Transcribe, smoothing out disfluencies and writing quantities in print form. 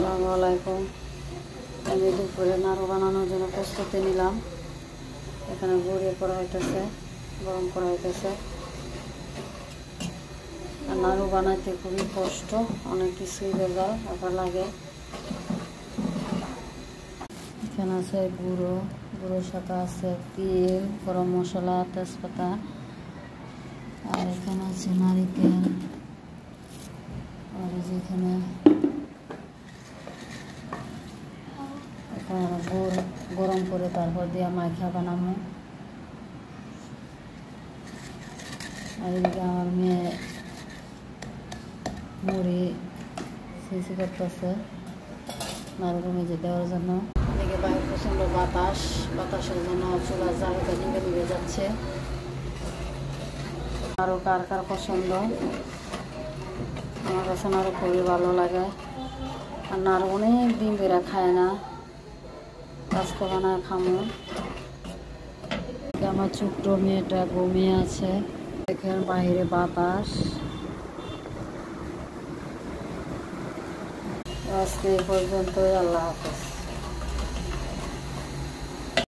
আসসালামু আলাইকুম। আমি দুপুরে নাড়ু বানানোর জন্য প্রস্তুতি নিলাম। এখানে গুঁড়িয়ে করা হইতেছে, গরম করা হইতেছে। আর নাড়ু বানাইতে খুবই কষ্ট, অনেক কিছুই ব্যাপার লাগে। এখানে আছে গুঁড়োর সাথে আছে তেল, গরম মশলা, তেজপাতা, আর এখানে আছে নারিকেল। আর যেখানে গুড় গরম করে তারপর দিয়ে মাইখা বানাবো। আর এদিকে আমার মেয়ে মুড়ি সিসি করতেছে নাড়ু মেজে দেওয়ার জন্য। এদিকে বাইরে প্রচণ্ড বাতাসের জন্য চুলার জায়গাটা নিভে যাচ্ছে। আরও কার কার পছন্দ, আমার কাছে নাড়ু খুবই ভালো লাগে। আর নাড়ু অনেক দিন ধরে খায় না, আজকে বানায় খামো। আমার ছোট্ট মেয়েটা ঘুমিয়ে আছে, দেখেন বাইরে বাতাস। আজকে এই পর্যন্তই, আল্লাহ হাফেজ।